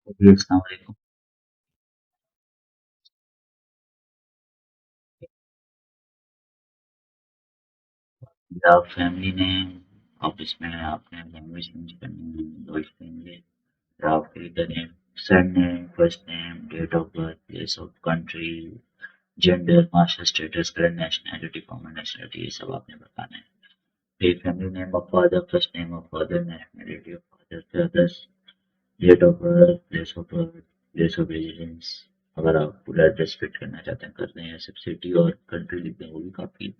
جی السلام علیکم. آپ فیملی نے آپ اس میں آپ نے لینگویج چینج کرنی ہے وائس دیں گے پھر آپ فل کریں surname first name date of birth place of country gender master status current nationality former nationality یہ سب آپ نے بتانا ہے. پھر family name of father first name of father nationality of father پھر ادرس date of birth place of residence اگر آپ پورا ایڈریس فٹ کرنا چاہتے ہیں کر دیں یا سب سٹی اور کنٹری لکھ دیں وہ بھی کافی.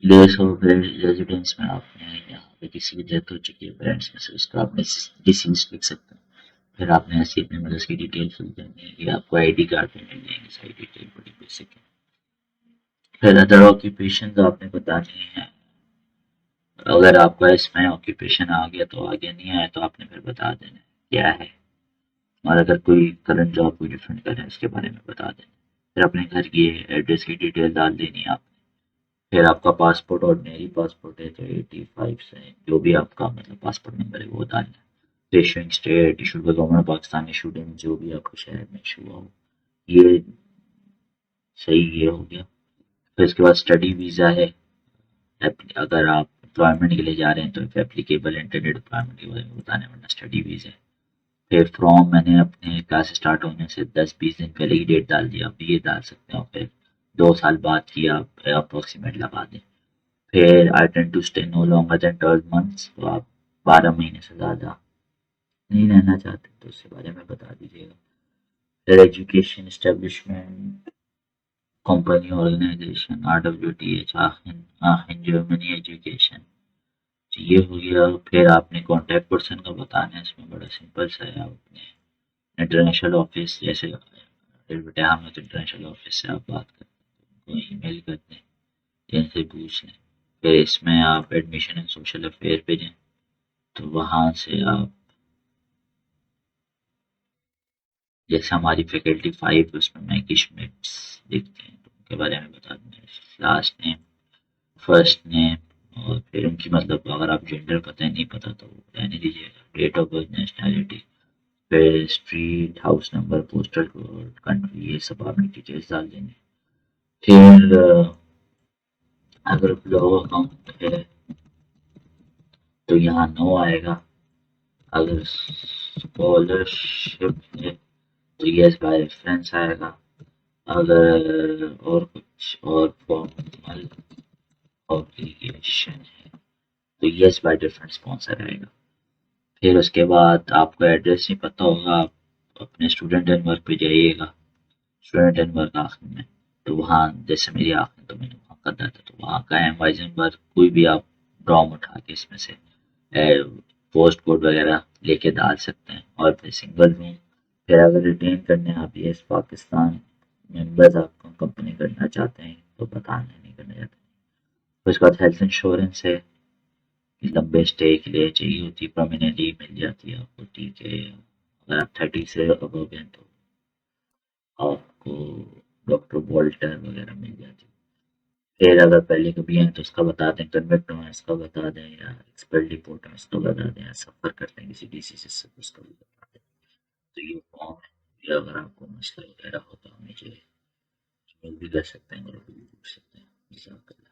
پلیس آف ریزیڈنس میں آپ نے یہاں پہ کسی کی ڈیتھ ہو چکی ہے پیرنٹس میں سے اس کا آپ نے ڈیسیز لکھ سکتے ہیں. پھر آپ نے ایسی اپنے مدرس کی ڈیٹیل فل کرنی ہے کہ آپ کو آئی ڈی کارڈ میں مل جائیں گے ساری ڈیٹیل بڑی بیسک ہے. پھر ادر آکوپیشن آپ نے بتانی ہے. اگر آپ کا اس میں آکوپیشن آ گیا تو آگے نہیں آیا تو آپ نے پھر بتا دینا ہے کیا ہے. اور اگر کوئی کرنٹ جاب کوئی ڈیفرنٹ کریں اس کے بارے میں بتا دینا. پھر اپنے گھر کی ایڈریس کی ڈیٹیل ڈال دینی ہے آپ. پھر آپ کا پاسپورٹ اور میری پاسپورٹ ہے تو 85 سے جو بھی آپ کا مطلب پاسپورٹ نمبر ہے وہ ڈالنا ہے. Issuing state issued by government Pakistan issued جو بھی آپ کے شہر میں ایشو ہوا ہو یہ صحیح یہ ہو گیا. پھر اس کے بعد اسٹڈی ویزا ہے. اگر آپ امپلائمنٹ کے لیے جا رہے ہیں تو اپلیکیبل انٹرنیٹ امپلائمنٹ کے بارے میں بتانے ورنہ اسٹڈی ویزا ہے. پھر فرام میں نے اپنے کلاس اسٹارٹ ہونے سے 10-20 دن پہلے ہی ڈیٹ ڈال دیا آپ یہ ڈال سکتے ہیں اور پھر 2 سال بعد کی آپ اپروکسیمیٹ لگا دیں. پھر I tend to stay no longer than 12 months تو آپ 12 مہینے سے زیادہ نہیں رہنا چاہتے تو اس کے بارے میں بتا دیجیے گا. پھر education establishment company organisation RWTH Aachen Germany education یہ ہو گیا. پھر آپ نے کانٹیکٹ پرسن کا بتانا ہے اس میں بڑا سمپل سا ہے. آپ نے انٹرنیشنل آفس جیسے انٹرنیشنل آفس سے آپ بات کرتے ہیں کو ای میل کرتے ہیں ان سے پوچھ لیں. پھر اس میں آپ ایڈمیشن اینڈ سوشل افیئر پہ جائیں تو وہاں سے آپ جیسے ہماری فیکلٹی 5 اس میں مٹس دیکھتے ہیں تو ان کے بارے میں بتا دیں. لاسٹ نیم فرسٹ نیم اور پھر ان کی مطلب اگر آپ جینڈر پتہ نہیں پتہ تو رہنے دیجیے گا. ڈیٹ آف برتھ نیشنلٹی پھر street house number postal code country یہ سب آپ نے ڈیٹیلس ڈال دیں گے. پھر اگر بلاگ اکاؤنٹ ہے تو یہاں نو آئے گا. اگر اسکالرشپ ہے تو یس بائی ریفرنس آئے گا. اگر اور کچھ اور فارمل اوبلیگیشن ہے تو یس بائی ڈفرنٹ اسپانسر آئے گا. پھر اس کے بعد آپ کو ایڈریس نہیں پتہ ہوگا آپ اپنے اسٹوڈنٹ اینڈ ورک پہ جائیے گا. اسٹوڈنٹ اینڈ ورک آخر میں تو وہاں جیسے میری آخر تو میں نے وہاں کرنا تھا تو وہاں کا ایم وائزن ورک کوئی بھی آپ ڈرام اٹھا کے اس میں سے پوسٹ کوڈ وغیرہ لے کے ڈال سکتے ہیں. اور پھر سنگل روم پھر اگر ریٹین کرنے آپ یس پاکستان ممبرز آپ کو کمپنی کرنا چاہتے ہیں تو بتانا نہیں کرنا چاہتے ہیں. اس کے بعد ہیلتھ انشورنس ہے لمبے اسٹے کے لیے چاہیے ہوتی پرماننٹلی مل جاتی ہے آپ کو. ٹھیک ہے اگر آپ 30 سے ابو ہیں تو آپ کو ڈاکٹر والٹر وغیرہ مل جاتی ہے. پھر اگر پہلے کبھی ہیں تو اس کا بتا دیں کنویکٹ ہوں اس کا بتا دیں یا ایکسپائر رپورٹ ہے اس کا بتا دیں یا سفر کرتے ہیں کسی ڈیسیز سے اس کا بھی بتا دیں. تو یہ فارم ہے یا اگر آپ کو مسئلہ وغیرہ ہوتا ہے مجھے بھی کر سکتے ہیں اور بھی پوچھ سکتے ہیں. جزاک اللہ.